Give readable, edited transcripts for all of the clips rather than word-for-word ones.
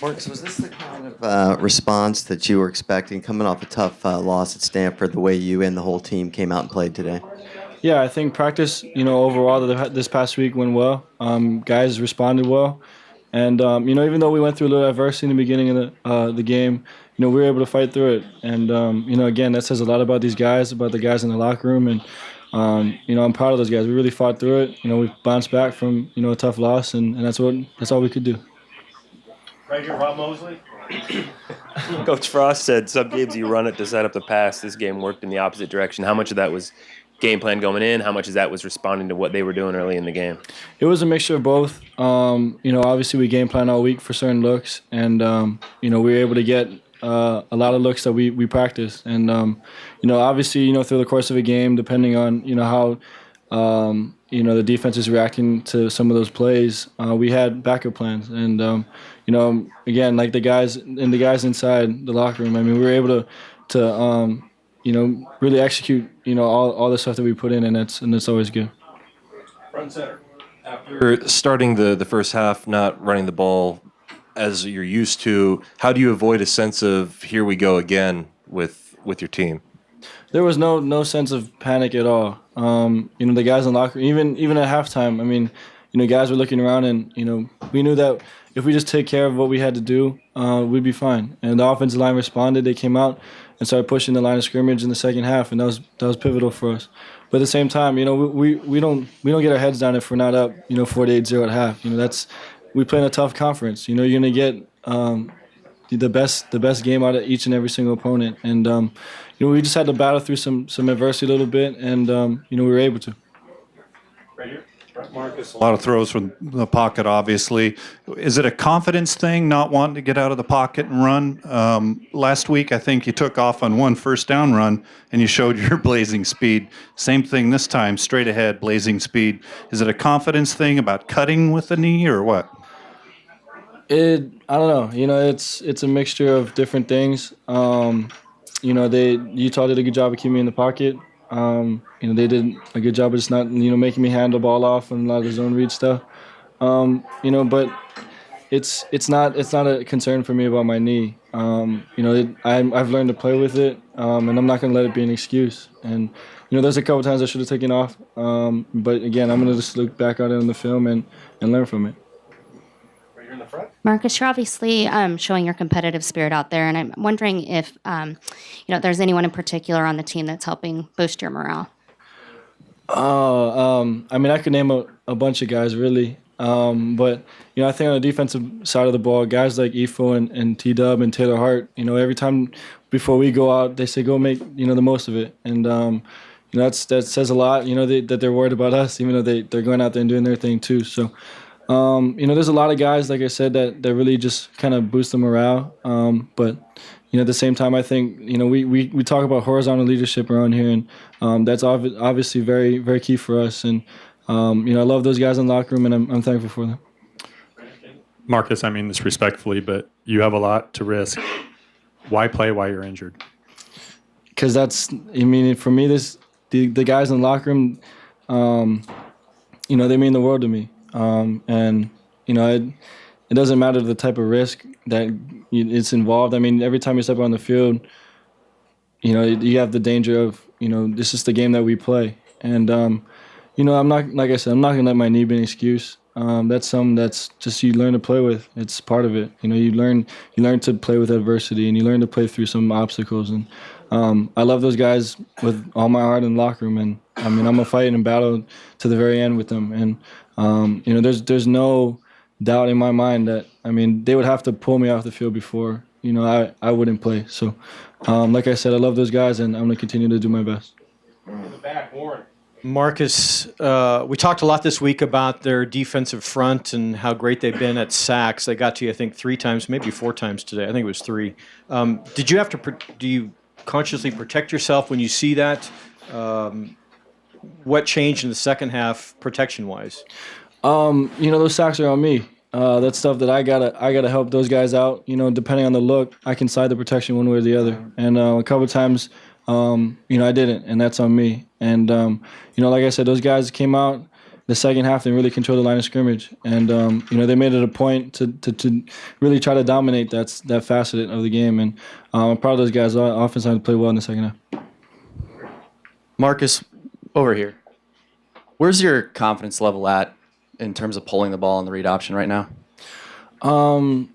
Marcus, was this the kind of response that you were expecting coming off a tough loss at Stanford, the way you and the whole team came out and played today? Yeah, I think practice, overall this past week went well. Guys responded well, and even though we went through a little adversity in the beginning of the game, we were able to fight through it. And again, that says a lot about these guys, about the guys in the locker room, and I'm proud of those guys. We really fought through it. We bounced back from a tough loss, and that's all we could do. Right here, Rob Mosley. Coach Frost said some games you run it to set up the pass. This game worked in the opposite direction. How much of that was game plan going in? How much of that was responding to what they were doing early in the game? It was a mixture of both. Obviously we game plan all week for certain looks, and we were able to get a lot of looks that we practiced. And obviously through the course of a game, depending on how the defense is reacting to some of those plays, we had backup plans. And again, like the guys inside the locker room, I mean, we were able to really execute all the stuff that we put in, and that's always good. Front center. After starting the first half, not running the ball as you're used to, how do you avoid a sense of here we go again with your team? There was no sense of panic at all. The guys in the locker room, even at halftime, I mean, guys were looking around, and we knew that if we just take care of what we had to do, we'd be fine. And the offensive line responded. They came out and started pushing the line of scrimmage in the second half, and that was pivotal for us. But at the same time, we don't get our heads down if we're not up, 48-0 at half. We play in a tough conference. You're gonna get the best game out of each and every single opponent, and we just had to battle through some adversity a little bit, and we were able to. Right here. Marcus, a lot of throws from the pocket, obviously. Is it a confidence thing, not wanting to get out of the pocket and run? Last week, I think you took off on one first down run, and you showed your blazing speed. Same thing this time, straight ahead, blazing speed. Is it a confidence thing about cutting with the knee, or what? I don't know. It's a mixture of different things. Utah did a good job of keeping me in the pocket. They did a good job of just not, making me hand the ball off and a lot of the zone read stuff. But it's not a concern for me about my knee. I've learned to play with it, and I'm not going to let it be an excuse. And there's a couple times I should have taken off, but again, I'm going to just look back at it on the film and learn from it. Right here in the front. Marcus, you're obviously showing your competitive spirit out there, and I'm wondering if there's anyone in particular on the team that's helping boost your morale. I mean, I could name a bunch of guys, really. But, I think on the defensive side of the ball, guys like Ifo and T-Dub and Taylor Hart, every time before we go out, they say go make, the most of it. And, that says a lot, that they're worried about us, even though they're going out there and doing their thing too. So, there's a lot of guys, like I said, that really just kind of boost the morale. But at the same time, I think we talk about horizontal leadership around here, and that's obviously very, very key for us. And I love those guys in the locker room, and I'm thankful for them. Marcus, I mean this respectfully, but you have a lot to risk. Why play while you're injured? Because for me, the guys in the locker room, they mean the world to me. And it doesn't matter the type of risk that it's involved. I mean, every time you step on the field, you have the danger of, this is the game that we play. And, I'm not, like I said, I'm not going to let my knee be an excuse. That's something that's just you learn to play with. It's part of it. You learn to play with adversity, and you learn to play through some obstacles. And I love those guys with all my heart in the locker room. And, I mean, I'm going to fight and battle to the very end with them. And, there's no doubt in my mind that, they would have to pull me off the field before, I wouldn't play. So, like I said, I love those guys, and I'm going to continue to do my best. In the back, Warren. Marcus, we talked a lot this week about their defensive front and how great they've been at sacks. They got to you, I think, 3 times, maybe 4 times today. I think it was 3. Did you have to? Do you consciously protect yourself when you see that? What changed in the second half, protection-wise? Those sacks are on me. That's stuff that I gotta help those guys out. Depending on the look, I can side the protection one way or the other. And a couple times, I didn't, and that's on me. And like I said, those guys came out, the second half, they really controlled the line of scrimmage, and they made it a point to really try to dominate that facet of the game. And I'm proud of those guys. Our offense had to play well in the second half. Marcus, over here. Where's your confidence level at in terms of pulling the ball in the read option right now? I'm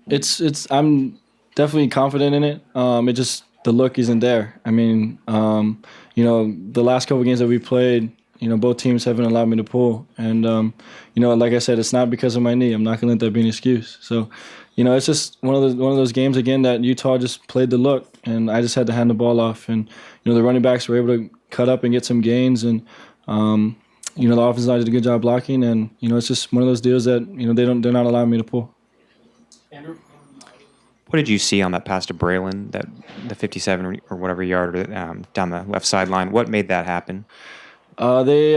definitely confident in it. It just the look isn't there. I mean, the last couple games that we played, both teams haven't allowed me to pull, and like I said, it's not because of my knee. I'm not gonna let that be an excuse. So, it's just one of those games again that Utah just played the look, and I just had to hand the ball off, and the running backs were able to cut up and get some gains, and the offensive line did a good job blocking, and it's just one of those deals that they're not allowing me to pull. Andrew? What did you see on that pass to Braylon, that the 57 or whatever yard down the left sideline? What made that happen? They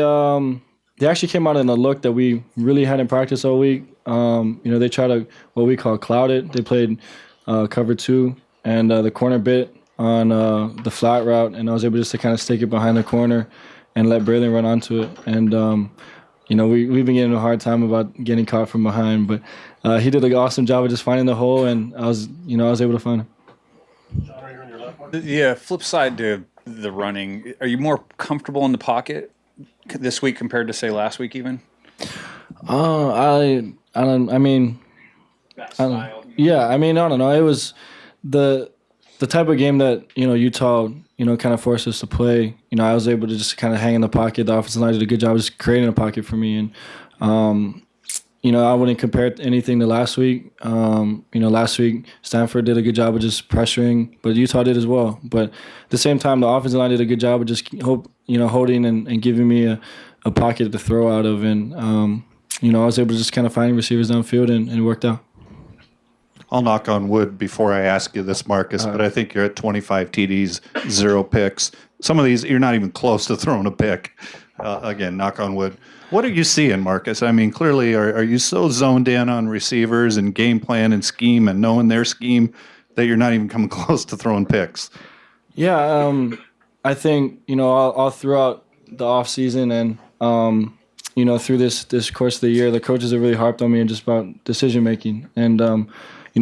actually came out in a look that we really hadn't practiced all week. They tried to what we call cloud it. They played cover 2 and the corner bit on the flat route, and I was able just to kind of stick it behind the corner and let Braylon run onto it. And we've been getting a hard time about getting caught from behind, but he did an awesome job of just finding the hole, and I was able to find him. John, right here on your left one. Yeah, flip side to the running. Are you more comfortable in the pocket this week compared to say last week even? I don't know. It was the type of game that Utah kind of forced us to play. I was able to just kind of hang in the pocket. The offensive line did a good job of just creating a pocket for me, and I wouldn't compare anything to last week. Last week Stanford did a good job of just pressuring, but Utah did as well. But at the same time, the offensive line did a good job of just holding and giving me a pocket to throw out of, and I was able to just kind of find receivers downfield, and it worked out. I'll knock on wood before I ask you this, Marcus, but I think you're at 25 TDs, 0 picks. Some of these, you're not even close to throwing a pick. Again, knock on wood. What are you seeing, Marcus? I mean, clearly, are you so zoned in on receivers and game plan and scheme and knowing their scheme that you're not even coming close to throwing picks? Yeah, I think, all throughout the offseason and, through this course of the year, the coaches have really harped on me and just about decision-making. And,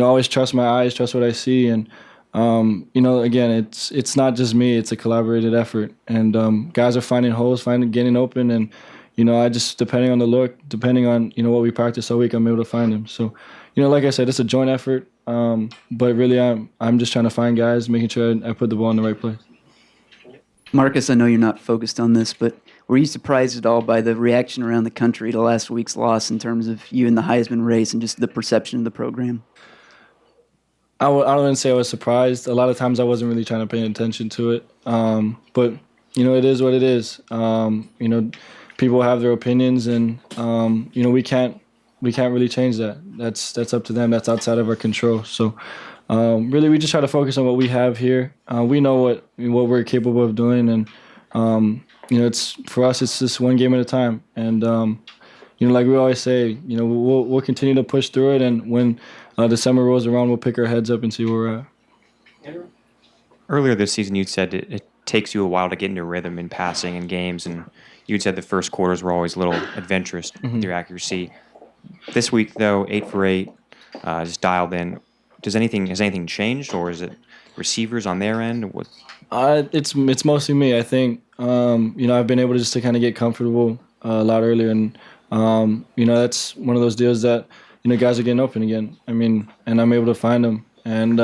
always trust my eyes, trust what I see. And, again, it's not just me. It's a collaborated effort. And guys are finding holes, getting open. And, I just, depending on the look, depending on, what we practice all week, I'm able to find them. So, like I said, it's a joint effort. But really, I'm just trying to find guys, making sure I put the ball in the right place. Marcus, I know you're not focused on this, but were you surprised at all by the reaction around the country to last week's loss in terms of you in the Heisman race and just the perception of the program? I wouldn't say I was surprised. A lot of times I wasn't really trying to pay attention to it. But, it is what it is. People have their opinions, and, we can't really change that. That's up to them. That's outside of our control. So, really, we just try to focus on what we have here. We know what we're capable of doing, and, it's for us, it's just one game at a time. And, like we always say, we'll continue to push through it, and when December rolls around, we'll pick our heads up and see where we're at. Earlier this season, you'd said it takes you a while to get into rhythm in passing and games, and you'd said the first quarters were always a little adventurous with your accuracy. This week, though, 8 for 8, just dialed in. Has anything changed, or is it receivers on their end? What? It's mostly me. I think I've been able to kind of get comfortable a lot earlier, and that's one of those deals that guys are getting open again. I mean, and I'm able to find them, and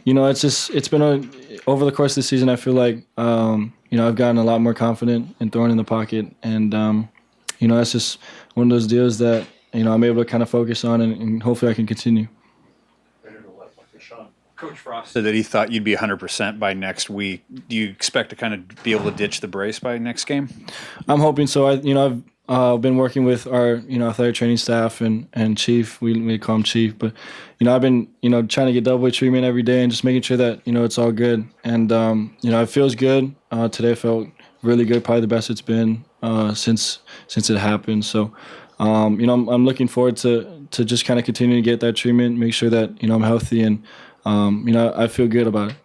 it's been over the course of the season. I feel like I've gotten a lot more confident in throwing in the pocket, and that's just one of those deals that I'm able to kind of focus on, and hopefully I can continue. Coach Frost said that he thought you'd be 100% by next week. Do you expect to kind of be able to ditch the brace by next game? I'm hoping so. I've been working with our athletic training staff and Chief. We call him Chief, but I've been trying to get double treatment every day and just making sure that it's all good. And it feels good. Today felt really good, probably the best it's been since it happened. So I'm looking forward to just kind of continue to get that treatment, make sure that I'm healthy, and I feel good about it.